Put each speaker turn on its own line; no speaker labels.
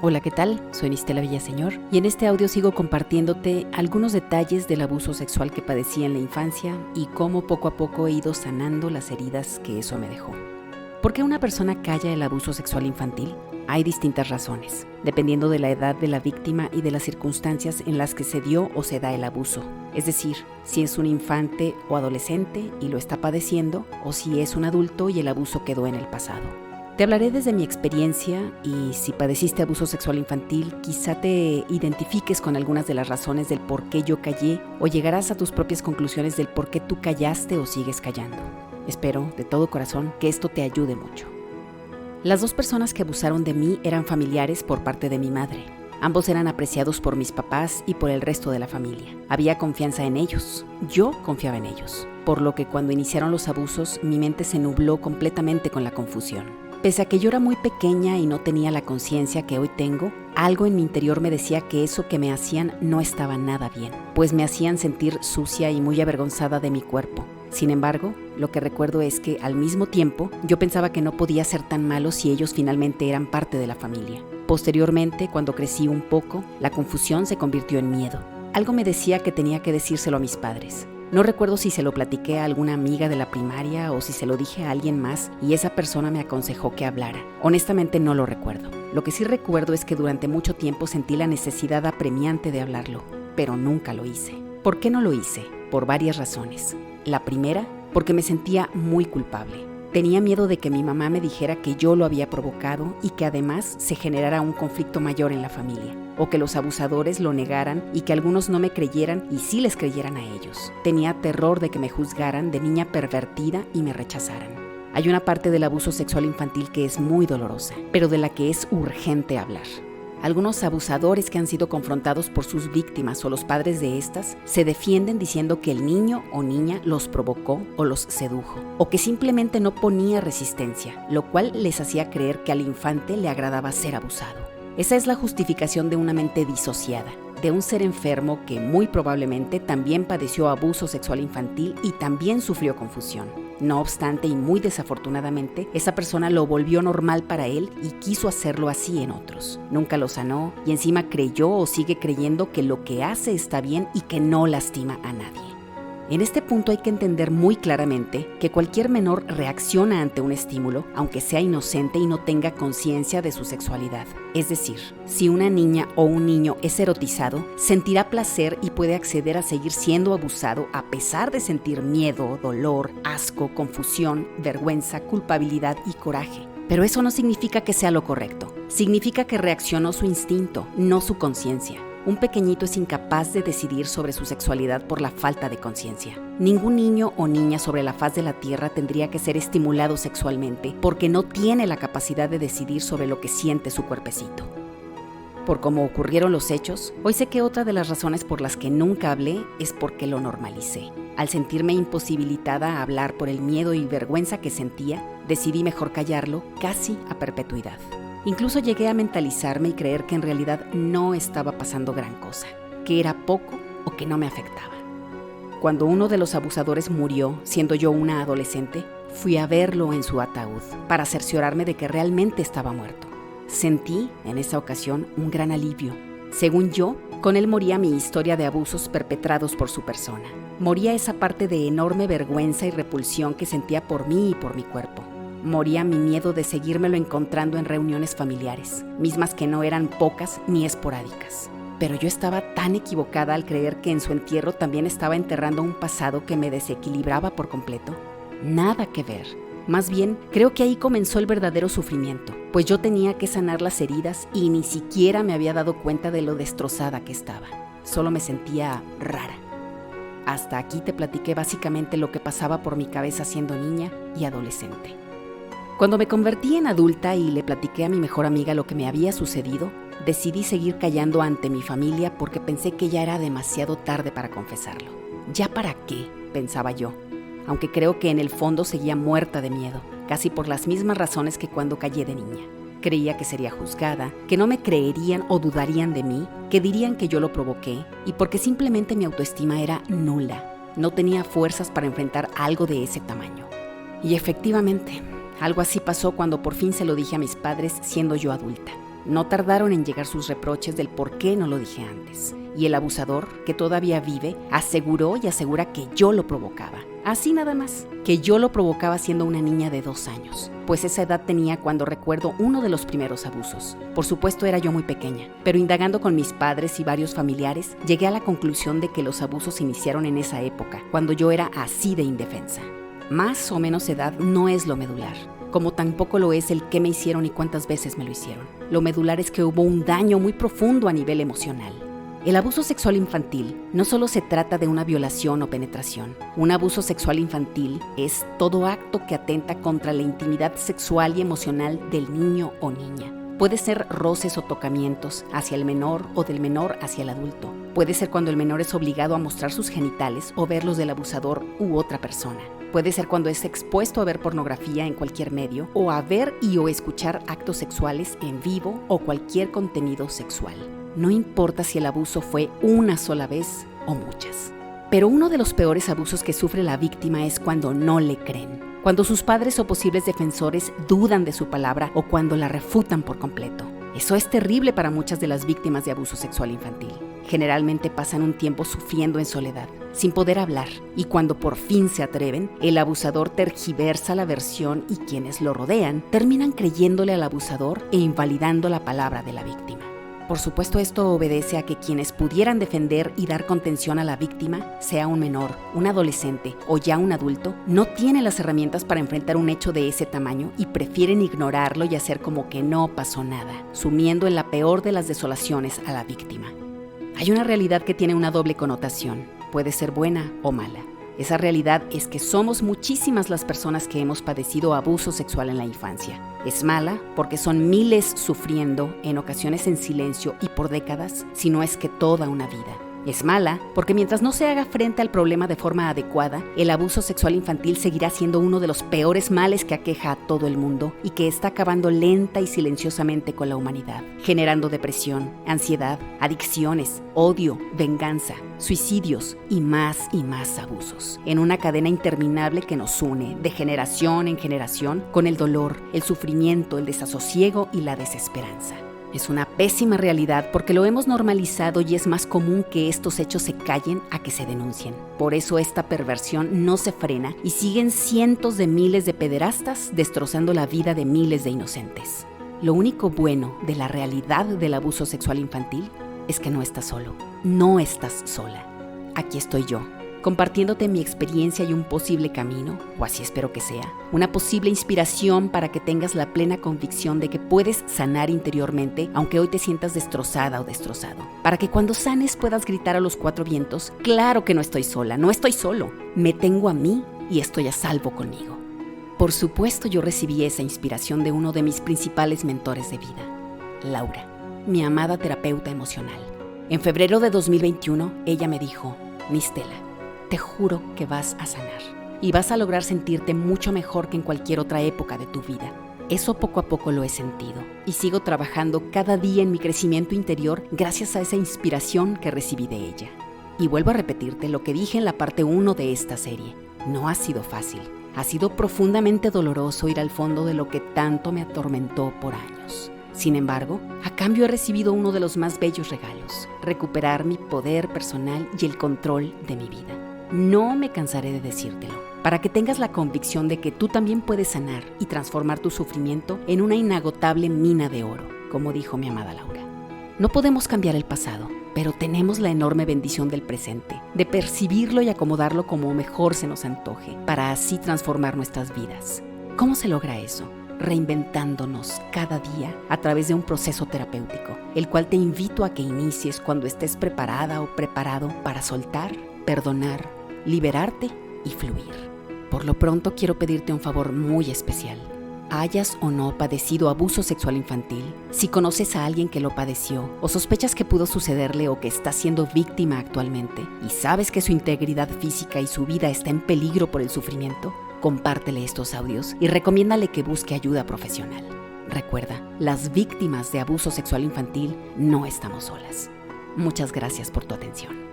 Hola, ¿qué tal? Soy Nistela Villaseñor y en este audio sigo compartiéndote algunos detalles del abuso sexual que padecí en la infancia y cómo poco a poco he ido sanando las heridas que eso me dejó. ¿Por qué una persona calla el abuso sexual infantil? Hay distintas razones, dependiendo de la edad de la víctima y de las circunstancias en las que se dio o se da el abuso. Es decir, si es un infante o adolescente y lo está padeciendo, o si es un adulto y el abuso quedó en el pasado. Te hablaré desde mi experiencia y si padeciste abuso sexual infantil, quizá te identifiques con algunas de las razones del por qué yo callé o llegarás a tus propias conclusiones del por qué tú callaste o sigues callando. Espero, de todo corazón, que esto te ayude mucho. Las dos personas que abusaron de mí eran familiares por parte de mi madre. Ambos eran apreciados por mis papás y por el resto de la familia. Había confianza en ellos. Yo confiaba en ellos. Por lo que cuando iniciaron los abusos, mi mente se nubló completamente con la confusión. Pese a que yo era muy pequeña y no tenía la conciencia que hoy tengo, algo en mi interior me decía que eso que me hacían no estaba nada bien, pues me hacían sentir sucia y muy avergonzada de mi cuerpo. Sin embargo, lo que recuerdo es que al mismo tiempo yo pensaba que no podía ser tan malo si ellos finalmente eran parte de la familia. Posteriormente, cuando crecí un poco, la confusión se convirtió en miedo. Algo me decía que tenía que decírselo a mis padres. No recuerdo si se lo platiqué a alguna amiga de la primaria o si se lo dije a alguien más y esa persona me aconsejó que hablara. Honestamente no lo recuerdo. Lo que sí recuerdo es que durante mucho tiempo sentí la necesidad apremiante de hablarlo, pero nunca lo hice. ¿Por qué no lo hice? Por varias razones. La primera, porque me sentía muy culpable. Tenía miedo de que mi mamá me dijera que yo lo había provocado y que además se generara un conflicto mayor en la familia, o que los abusadores lo negaran y que algunos no me creyeran y sí les creyeran a ellos. Tenía terror de que me juzgaran de niña pervertida y me rechazaran. Hay una parte del abuso sexual infantil que es muy dolorosa, pero de la que es urgente hablar. Algunos abusadores que han sido confrontados por sus víctimas o los padres de estas se defienden diciendo que el niño o niña los provocó o los sedujo, o que simplemente no ponía resistencia, lo cual les hacía creer que al infante le agradaba ser abusado. Esa es la justificación de una mente disociada, de un ser enfermo que muy probablemente también padeció abuso sexual infantil y también sufrió confusión. No obstante, y muy desafortunadamente, esa persona lo volvió normal para él y quiso hacerlo así en otros. Nunca lo sanó y encima creyó o sigue creyendo que lo que hace está bien y que no lastima a nadie. En este punto hay que entender muy claramente que cualquier menor reacciona ante un estímulo, aunque sea inocente y no tenga conciencia de su sexualidad. Es decir, si una niña o un niño es erotizado, sentirá placer y puede acceder a seguir siendo abusado a pesar de sentir miedo, dolor, asco, confusión, vergüenza, culpabilidad y coraje. Pero eso no significa que sea lo correcto. Significa que reaccionó su instinto, no su conciencia. Un pequeñito es incapaz de decidir sobre su sexualidad por la falta de conciencia. Ningún niño o niña sobre la faz de la tierra tendría que ser estimulado sexualmente porque no tiene la capacidad de decidir sobre lo que siente su cuerpecito. Por cómo ocurrieron los hechos, hoy sé que otra de las razones por las que nunca hablé es porque lo normalicé. Al sentirme imposibilitada a hablar por el miedo y vergüenza que sentía, decidí mejor callarlo casi a perpetuidad. Incluso llegué a mentalizarme y creer que en realidad no estaba pasando gran cosa, que era poco o que no me afectaba. Cuando uno de los abusadores murió, siendo yo una adolescente, fui a verlo en su ataúd para cerciorarme de que realmente estaba muerto. Sentí, en esa ocasión, un gran alivio. Según yo, con él moría mi historia de abusos perpetrados por su persona. Moría esa parte de enorme vergüenza y repulsión que sentía por mí y por mi cuerpo. Moría mi miedo de seguírmelo encontrando en reuniones familiares, mismas que no eran pocas ni esporádicas. Pero yo estaba tan equivocada al creer que en su entierro también estaba enterrando un pasado que me desequilibraba por completo. Nada que ver. Más bien, creo que ahí comenzó el verdadero sufrimiento, pues yo tenía que sanar las heridas y ni siquiera me había dado cuenta de lo destrozada que estaba. Solo me sentía rara. Hasta aquí te platiqué básicamente lo que pasaba por mi cabeza siendo niña y adolescente. Cuando me convertí en adulta y le platiqué a mi mejor amiga lo que me había sucedido, decidí seguir callando ante mi familia porque pensé que ya era demasiado tarde para confesarlo. ¿Ya para qué?, pensaba yo, aunque creo que en el fondo seguía muerta de miedo, casi por las mismas razones que cuando callé de niña. Creía que sería juzgada, que no me creerían o dudarían de mí, que dirían que yo lo provoqué y porque simplemente mi autoestima era nula. No tenía fuerzas para enfrentar algo de ese tamaño. Y efectivamente, algo así pasó cuando por fin se lo dije a mis padres siendo yo adulta. No tardaron en llegar sus reproches del por qué no lo dije antes. Y el abusador, que todavía vive, aseguró y asegura que yo lo provocaba. Así nada más, que yo lo provocaba siendo una niña de 2 años, pues esa edad tenía cuando recuerdo uno de los primeros abusos. Por supuesto era yo muy pequeña, pero indagando con mis padres y varios familiares, llegué a la conclusión de que los abusos iniciaron en esa época, cuando yo era así de indefensa. Más o menos edad no es lo medular, como tampoco lo es el qué me hicieron y cuántas veces me lo hicieron. Lo medular es que hubo un daño muy profundo a nivel emocional. El abuso sexual infantil no solo se trata de una violación o penetración. Un abuso sexual infantil es todo acto que atenta contra la intimidad sexual y emocional del niño o niña. Puede ser roces o tocamientos hacia el menor o del menor hacia el adulto. Puede ser cuando el menor es obligado a mostrar sus genitales o verlos del abusador u otra persona. Puede ser cuando es expuesto a ver pornografía en cualquier medio o a ver y o escuchar actos sexuales en vivo o cualquier contenido sexual. No importa si el abuso fue una sola vez o muchas. Pero uno de los peores abusos que sufre la víctima es cuando no le creen, cuando sus padres o posibles defensores dudan de su palabra o cuando la refutan por completo. Eso es terrible para muchas de las víctimas de abuso sexual infantil. Generalmente pasan un tiempo sufriendo en soledad, sin poder hablar, y cuando por fin se atreven, el abusador tergiversa la versión y quienes lo rodean terminan creyéndole al abusador e invalidando la palabra de la víctima. Por supuesto, esto obedece a que quienes pudieran defender y dar contención a la víctima, sea un menor, un adolescente o ya un adulto, no tienen las herramientas para enfrentar un hecho de ese tamaño y prefieren ignorarlo y hacer como que no pasó nada, sumiendo en la peor de las desolaciones a la víctima. Hay una realidad que tiene una doble connotación, puede ser buena o mala. Esa realidad es que somos muchísimas las personas que hemos padecido abuso sexual en la infancia. Es mala porque son miles sufriendo, en ocasiones en silencio y por décadas, si no es que toda una vida. Es mala porque mientras no se haga frente al problema de forma adecuada, el abuso sexual infantil seguirá siendo uno de los peores males que aqueja a todo el mundo y que está acabando lenta y silenciosamente con la humanidad, generando depresión, ansiedad, adicciones, odio, venganza, suicidios y más abusos, en una cadena interminable que nos une de generación en generación con el dolor, el sufrimiento, el desasosiego y la desesperanza. Es una pésima realidad porque lo hemos normalizado y es más común que estos hechos se callen a que se denuncien. Por eso esta perversión no se frena y siguen cientos de miles de pederastas destrozando la vida de miles de inocentes. Lo único bueno de la realidad del abuso sexual infantil es que no estás solo, no estás sola. Aquí estoy yo, compartiéndote mi experiencia y un posible camino, o así espero que sea, una posible inspiración para que tengas la plena convicción de que puedes sanar interiormente, aunque hoy te sientas destrozada o destrozado. Para que cuando sanes puedas gritar a los 4 vientos, claro que no estoy sola, no estoy solo, me tengo a mí y estoy a salvo conmigo. Por supuesto, yo recibí esa inspiración de uno de mis principales mentores de vida, Laura, mi amada terapeuta emocional. En febrero de 2021, ella me dijo, Mistela, te juro que vas a sanar y vas a lograr sentirte mucho mejor que en cualquier otra época de tu vida. Eso poco a poco lo he sentido y sigo trabajando cada día en mi crecimiento interior gracias a esa inspiración que recibí de ella. Y vuelvo a repetirte lo que dije en la parte 1 de esta serie. No ha sido fácil. Ha sido profundamente doloroso ir al fondo de lo que tanto me atormentó por años. Sin embargo, a cambio he recibido uno de los más bellos regalos, recuperar mi poder personal y el control de mi vida. No me cansaré de decírtelo, para que tengas la convicción de que tú también puedes sanar y transformar tu sufrimiento en una inagotable mina de oro, como dijo mi amada Laura. No podemos cambiar el pasado, pero tenemos la enorme bendición del presente, de percibirlo y acomodarlo como mejor se nos antoje, para así transformar nuestras vidas. ¿Cómo se logra eso? Reinventándonos cada día a través de un proceso terapéutico, el cual te invito a que inicies cuando estés preparada o preparado para soltar, perdonar, liberarte y fluir. Por lo pronto quiero pedirte un favor muy especial. Hayas o no padecido abuso sexual infantil, si conoces a alguien que lo padeció o sospechas que pudo sucederle o que está siendo víctima actualmente y sabes que su integridad física y su vida está en peligro por el sufrimiento, compártele estos audios y recomiéndale que busque ayuda profesional. Recuerda, las víctimas de abuso sexual infantil no estamos solas. Muchas gracias por tu atención.